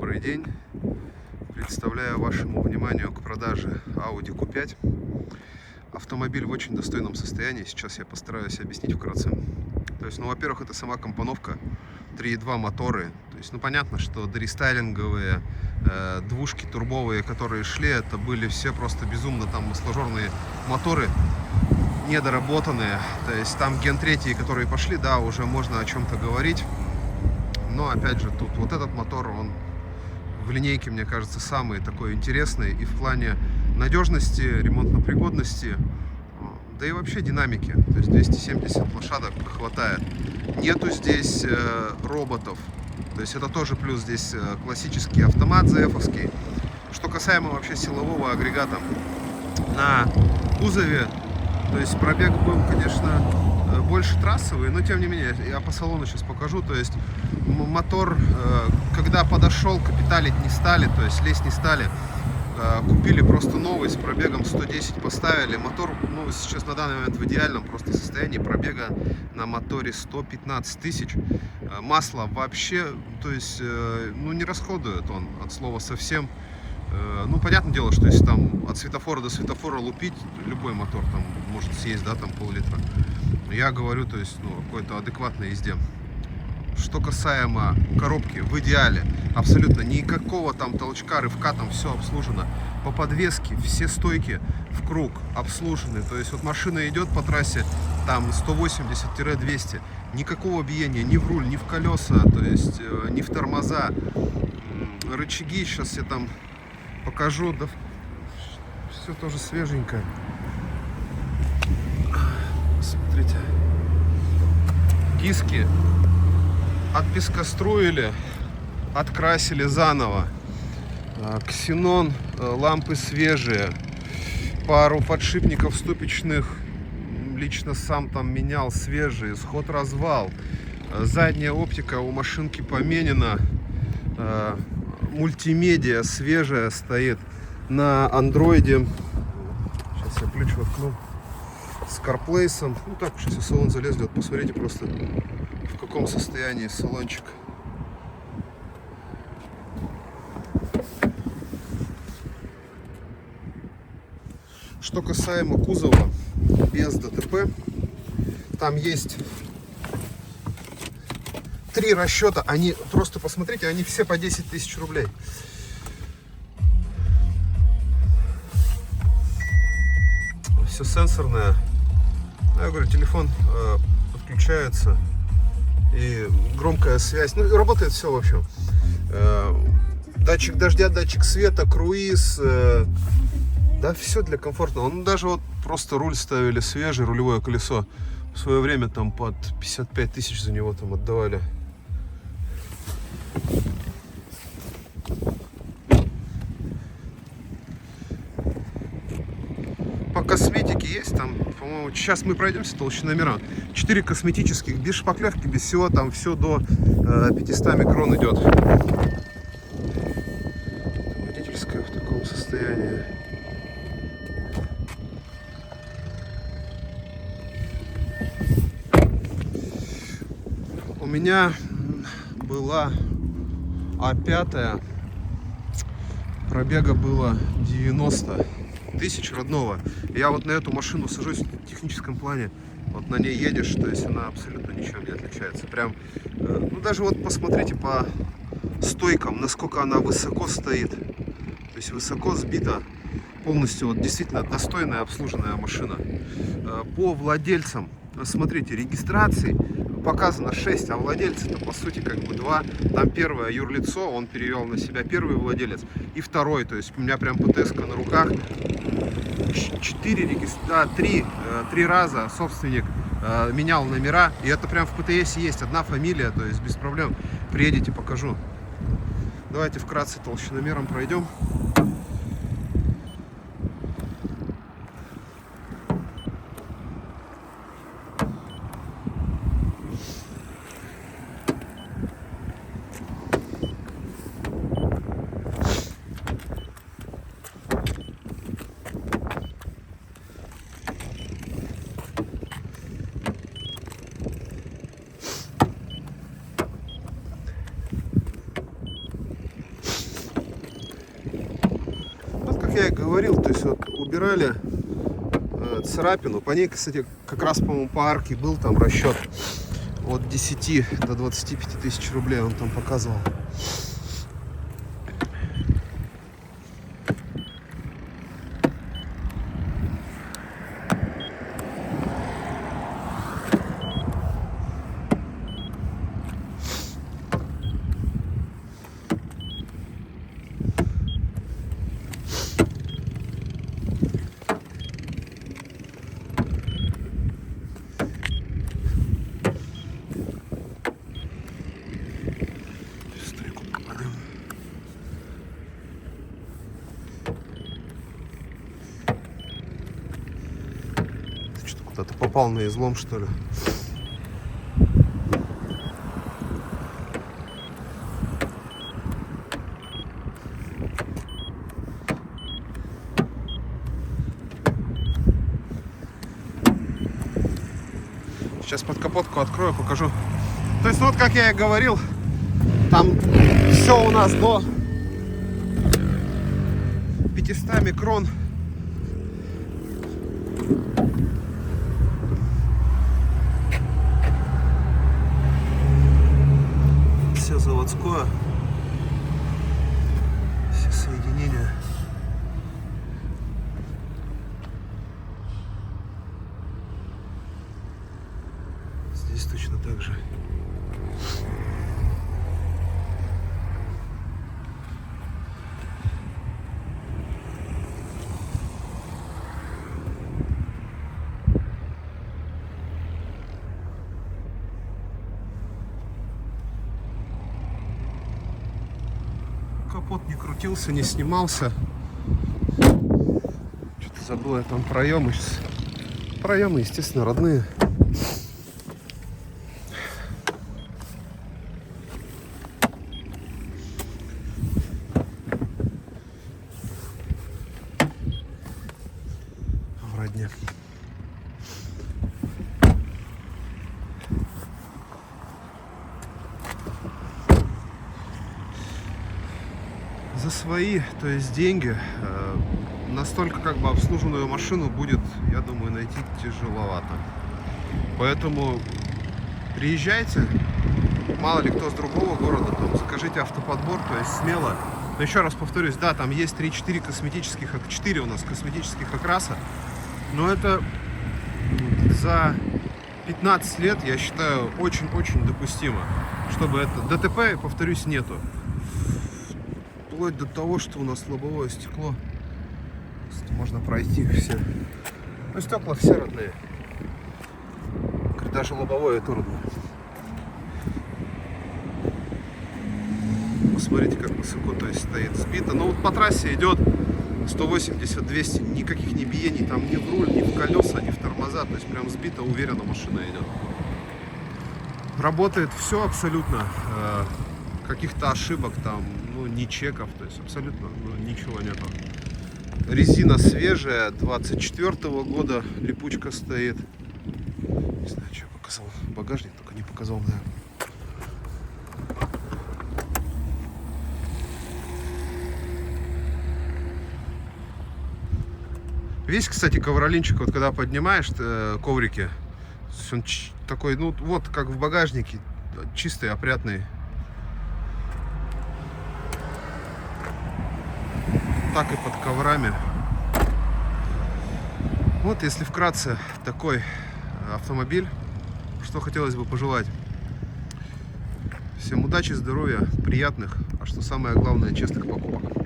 Добрый день! Представляю вашему вниманию к продаже Audi Q5. Автомобиль в очень достойном состоянии. Сейчас я постараюсь объяснить вкратце. То есть, во-первых, это сама компоновка, 3.2 моторы. То есть, понятно, что дорестайлинговые двушки турбовые, которые шли, это были все просто безумно там сложные моторы, недоработанные. То есть, там ген 3, которые пошли, да, уже можно о чем-то говорить. Но, опять же, тут вот этот мотор, он в линейке, мне кажется, самый такой интересный и в плане надежности, ремонтно-пригодности, да и вообще динамики. То есть 270 лошадок хватает. Нету здесь роботов. То есть это тоже плюс. Здесь классический автомат ZF-овский. Что касаемо вообще силового агрегата на кузове, то есть пробег был, конечно, больше трассовый, но тем не менее, я по салону сейчас покажу. То есть мотор, когда подошел, капиталить не стали, то есть лезть не стали. Купили просто новый с пробегом 110, поставили. Мотор, сейчас на данный момент в идеальном просто состоянии. Пробега на моторе 115 тысяч. Масло вообще, то есть, не расходует он от слова совсем. Понятное дело, что если там от светофора до светофора лупить, любой мотор там может съесть, да, там пол-литра. Я говорю, то есть, какой-то адекватной езде. Что касаемо коробки, в идеале, абсолютно никакого там толчка, рывка, там все обслужено. По подвеске все стойки в круг обслужены. То есть вот машина идет по трассе там 180-200, никакого биения ни в руль, ни в колеса, то есть ни в тормоза. Рычаги, сейчас я там покажу, да, все тоже свеженькое. Смотрите, диски отпескоструили, открасили заново. Ксенон, лампы свежие, пару подшипников ступичных лично сам там менял, свежие, сход-развал. Задняя оптика у машинки поменена, мультимедиа свежая стоит на андроиде. Сейчас я ключ воткну с CarPlay. Так, сейчас в салон залезли, вот посмотрите просто, в каком состоянии салончик. Что касаемо кузова без ДТП, там есть 3 расчета, они просто посмотрите, они все по 10 тысяч рублей. Все сенсорное. Я говорю, телефон подключается, и громкая связь, работает все в общем. Датчик дождя, датчик света, круиз, да, все для комфорта. Даже вот просто руль ставили свежий, рулевое колесо. В свое время там под 55 тысяч за него там отдавали. По косметике есть там, по-моему, сейчас мы пройдемся толщиномера. 4 косметических, без шпаклевки, без всего, там все до 500 микрон идет. Водительская в таком состоянии. У меня была А5, пробега было 90 тысяч родного. Я вот на эту машину сажусь в техническом плане, вот на ней едешь, то есть она абсолютно ничем не отличается. Прям, даже вот посмотрите по стойкам, насколько она высоко стоит. То есть высоко сбита, полностью вот действительно достойная обслуженная машина. По владельцам, смотрите, регистрации показано 6, а владельцы-то по сути как бы 2. Там первое юрлицо, он перевел на себя, первый владелец, и второй, то есть у меня прям ПТС-ка на руках. 3 раза собственник менял номера, и это прям в ПТС есть, одна фамилия, то есть без проблем. Приедете, покажу. Давайте вкратце толщиномером пройдем. как я и говорил, то есть вот убирали царапину. По ней, кстати, как раз, по-моему, по арке был там расчет от 10 до 25 тысяч рублей, он там показывал. Ты попал на излом, что ли? Сейчас под капотку открою, покажу. То есть вот, как я и говорил, там все у нас до 500 микрон. Все заводское, все соединения. Здесь точно так же. Капот не крутился, не снимался. Что-то забыл я там проемы. Проемы, естественно, родные. В родне. За свои, то есть деньги, настолько как бы обслуженную машину будет, я думаю, найти тяжеловато. Поэтому приезжайте, мало ли кто с другого города, там, закажите автоподбор, то есть смело. Но еще раз повторюсь, да, там есть 3-4 косметических, 4 у нас косметических окраса, но это за 15 лет, я считаю, очень-очень допустимо, чтобы это ДТП, повторюсь, нету. Вплоть до того, что у нас лобовое стекло, можно пройти все. Ну, стекла все родные. Даже лобовое это родное. Посмотрите, как высоко, то есть стоит сбито. Но вот по трассе идет 180-200, никаких ни биений там ни в руль, ни в колеса, ни в тормоза. То есть прям сбито, уверенно машина идет. Работает все абсолютно. Каких-то ошибок там, ну, ни чеков, то есть абсолютно ничего нету. Резина свежая, 24-го года, липучка стоит. Не знаю, что я показал. Багажник только не показал, да. Весь, кстати, ковролинчик, вот когда поднимаешь коврики, он такой, ну вот, как в багажнике, чистый, опрятный. Так и под коврами. Вот, если вкратце, такой автомобиль. Что хотелось бы пожелать? Всем удачи, здоровья, приятных, а что самое главное, честных покупок.